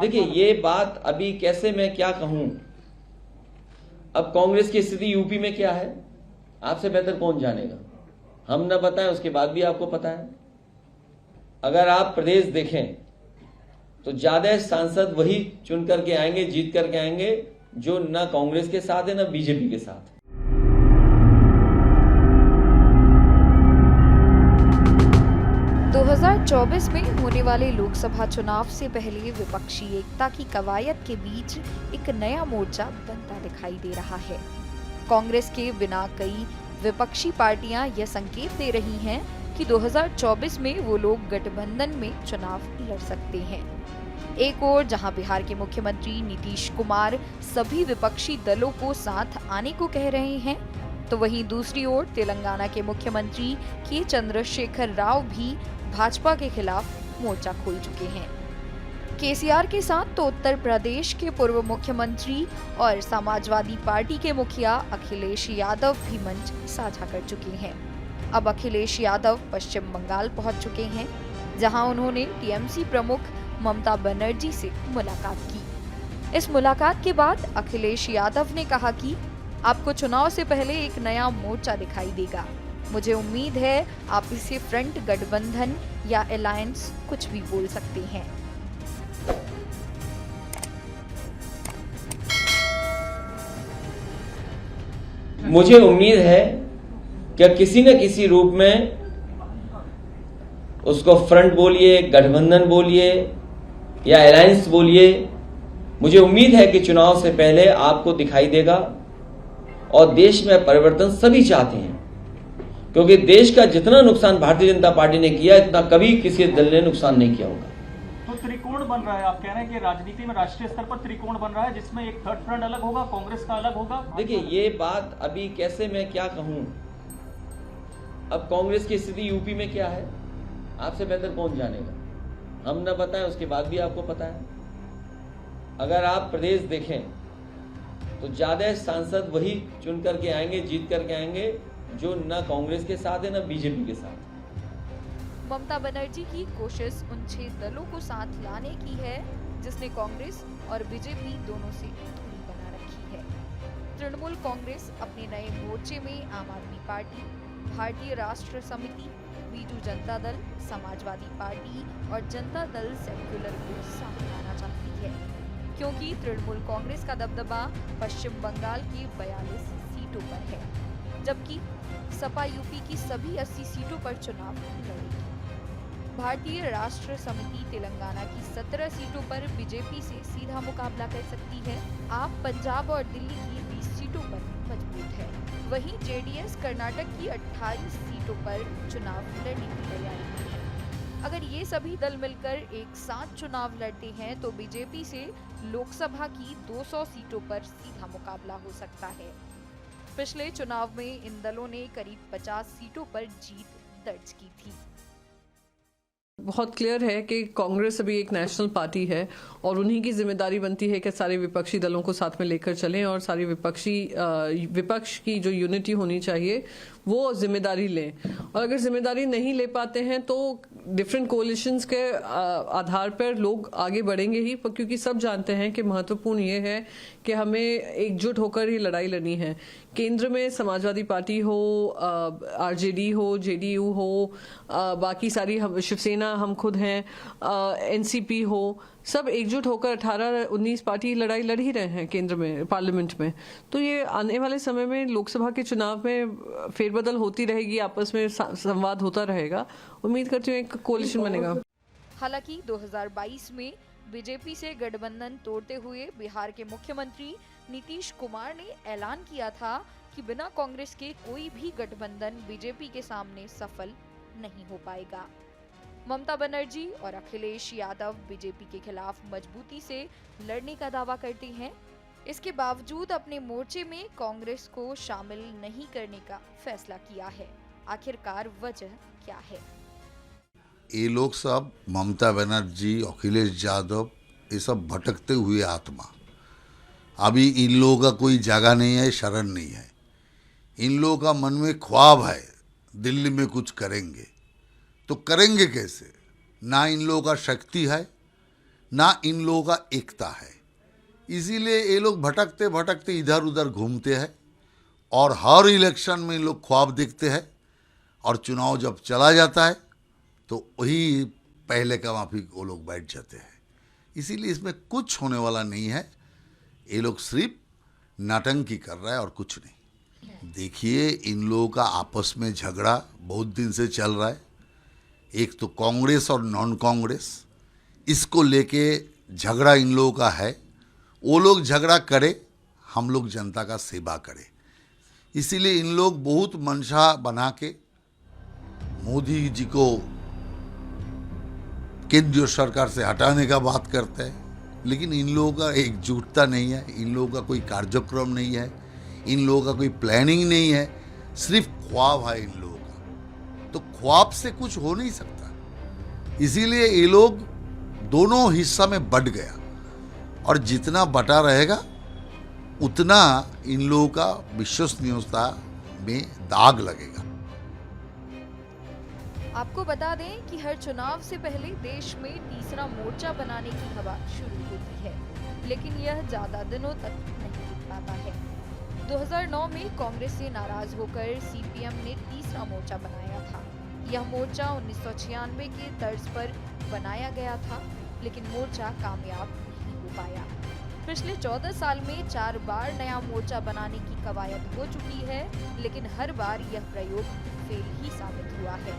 देखिए, ये बात अभी कैसे मैं क्या कहूं। अब कांग्रेस की स्थिति यूपी में क्या है आपसे बेहतर कौन जानेगा। हम न बताएं उसके बाद भी आपको पता है। अगर आप प्रदेश देखें तो ज्यादा सांसद वही चुन करके आएंगे, जीत करके आएंगे जो न कांग्रेस के साथ है न बीजेपी के साथ है। 2024 में होने वाले लोकसभा चुनाव से पहले विपक्षी एकता की कवायद के बीच एक नया मोर्चा बनता दिखाई दे रहा है। कांग्रेस के बिना कई विपक्षी पार्टियां यह संकेत दे रही हैं कि 2024 में वो लोग गठबंधन में चुनाव लड़ सकते हैं। एक ओर जहां बिहार के मुख्यमंत्री नीतीश कुमार सभी विपक्षी दलों को साथ आने को कह रहे हैं, तो वहीं दूसरी ओर तेलंगाना के मुख्यमंत्री के चंद्रशेखर राव भी भाजपा के खिलाफ मोर्चा खोल चुके हैं। केसीआर के साथ तो उत्तर प्रदेश के पूर्व मुख्यमंत्री और समाजवादी पार्टी के मुखिया अखिलेश यादव भी मंच साझा कर चुके हैं। अब अखिलेश यादव पश्चिम बंगाल पहुंच चुके हैं, जहां उन्होंने टीएमसी प्रमुख ममता बनर्जी से मुलाकात की। इस मुलाकात के बाद अखिलेश यादव ने कहा कि आपको चुनाव से पहले एक नया मोर्चा दिखाई देगा। मुझे उम्मीद है आप इसे फ्रंट, गठबंधन या अलायंस कुछ भी बोल सकते हैं। मुझे उम्मीद है कि किसी न किसी रूप में उसको फ्रंट बोलिए, गठबंधन बोलिए या अलायंस बोलिए, मुझे उम्मीद है कि चुनाव से पहले आपको दिखाई देगा। और देश में परिवर्तन सभी चाहते हैं, क्योंकि देश का जितना नुकसान भारतीय जनता पार्टी ने किया इतना कभी किसी दल ने नुकसान नहीं किया होगा। तो त्रिकोण बन रहा है, आप कह रहे हैं कि राजनीति में राष्ट्रीय स्तर पर त्रिकोण बन रहा है, जिसमें एक थर्ड फ्रंट अलग होगा, कांग्रेस का अलग होगा। देखिए, ये बात अभी कैसे मैं क्या कहूं। अब कांग्रेस की स्थिति यूपी में क्या है आपसे बेहतर कौन जानेगा। हम न बताएं उसके बाद भी आपको पता है। अगर आप प्रदेश देखें तो ज्यादा सांसद वही चुन करके आएंगे, जीत करके आएंगे जो न कांग्रेस के साथ है न बीजेपी के साथ। ममता बनर्जी की कोशिश उन 6 दलों को साथ लाने की है जिसने कांग्रेस और बीजेपी दोनों से दूरी बना रखी है। तृणमूल कांग्रेस अपने नए मोर्चे में आम आदमी पार्टी, भारतीय राष्ट्र समिति, बीजू जनता दल, समाजवादी पार्टी और जनता दल सेक्युलर को साथ लाना चाहती है, क्योंकि तृणमूल कांग्रेस का दबदबा पश्चिम बंगाल की 42 सीटों पर है, जबकि सपा यूपी की सभी 80 सीटों पर चुनाव लड़ेगी। भारतीय राष्ट्र समिति तेलंगाना की 17 सीटों पर बीजेपी से सीधा मुकाबला कर सकती है। आप पंजाब और दिल्ली की 20 सीटों पर मजबूत है। वहीं जेडीएस कर्नाटक की 28 सीटों पर चुनाव लड़ने की तैयारी में है। अगर ये सभी दल मिलकर एक साथ चुनाव लड़ते हैं तो बीजेपी से लोकसभा की 200 सीटों पर सीधा मुकाबला हो सकता है। पिछले चुनाव में इन दलों ने करीब 50 सीटों पर जीत दर्ज की थी। बहुत क्लियर है कि कांग्रेस अभी एक नेशनल पार्टी है और उन्हीं की जिम्मेदारी बनती है कि सारे विपक्षी दलों को साथ में लेकर चलें और सारी विपक्ष की जो यूनिटी होनी चाहिए वो जिम्मेदारी लें। और अगर जिम्मेदारी नहीं ले पाते हैं तो डिफरेंट कोलिशंस के आधार पर लोग आगे बढ़ेंगे ही, क्योंकि सब जानते हैं कि महत्वपूर्ण ये है कि हमें एकजुट होकर ही लड़ाई लड़नी है। केंद्र में समाजवादी पार्टी हो, आरजेडी हो, जेडीयू हो, बाकी सारी शिवसेना, हम खुद हैं, एनसीपी हो, सब एकजुट होकर 18-19 पार्टी लड़ाई लड़ ही रहे हैं केंद्र में, पार्लियामेंट में। तो ये आने वाले समय में लोकसभा के चुनाव में फेरबदल होती रहेगी, आपस में संवाद होता रहेगा। उम्मीद करती हूँ एक कोalition बनेगा। हालांकि 2022 में बीजेपी से गठबंधन तोड़ते हुए बिहार के मुख्यमंत्री नीतीश कुमार ने ऐलान किया था कि बिना कांग्रेस के कोई भी गठबंधन बीजेपी के सामने सफल नहीं हो पाएगा। ममता बनर्जी और अखिलेश यादव बीजेपी के खिलाफ मजबूती से लड़ने का दावा करते हैं। इसके बावजूद अपने मोर्चे में कांग्रेस को शामिल नहीं करने का फैसला किया है। आखिरकार वजह क्या है? ये लोग सब, ममता बनर्जी, अखिलेश यादव, ये सब भटकते हुए आत्मा। अभी इन लोगों का कोई जगह नहीं है, शरण नहीं है। इन लोगों का मन में ख्वाब है दिल्ली में कुछ करेंगे, तो करेंगे कैसे? ना इन लोगों का शक्ति है, ना इन लोगों का एकता है। इसीलिए ये लोग भटकते भटकते इधर उधर घूमते हैं और हर इलेक्शन में इन लोग ख्वाब देखते हैं और चुनाव जब चला जाता है तो वही पहले का माफी वो लोग बैठ जाते हैं। इसीलिए इसमें कुछ होने वाला नहीं है। ये लोग सिर्फ नाटंकी कर रहा है और कुछ नहीं। देखिए, इन लोगों का आपस में झगड़ा बहुत दिन से चल रहा है। एक तो कांग्रेस और नॉन कांग्रेस, इसको लेके झगड़ा इन लोगों का है। वो लोग झगड़ा करे, हम लोग जनता का सेवा करें। इसीलिए इन लोग बहुत मंशा बना के मोदी जी को केंद्रीय सरकार से हटाने का बात करते हैं, लेकिन इन लोगों का एकजुटता नहीं है, इन लोगों का कोई कार्यक्रम नहीं है, इन लोगों का कोई प्लानिंग नहीं है, सिर्फ ख्वाब है इन लोगों का। तो ख्वाब से कुछ हो नहीं सकता। इसीलिए ये लोग दोनों हिस्सा में बट गया और जितना बटा रहेगा उतना इन लोगों का विश्वसनीयता में दाग लगेगा। आपको बता दें कि हर चुनाव से पहले देश में तीसरा मोर्चा बनाने की हवा शुरू होती है, लेकिन यह ज्यादा दिनों तक नहीं टिक पाता है। 2009 में कांग्रेस से नाराज होकर सीपीएम ने तीसरा मोर्चा बनाया था। यह मोर्चा 1996 के तर्ज पर बनाया गया था, लेकिन मोर्चा कामयाब नहीं हो पाया। पिछले 14 साल में 4 बार नया मोर्चा बनाने की कवायद हो चुकी है, लेकिन हर बार यह प्रयोग फेल ही साबित हुआ है।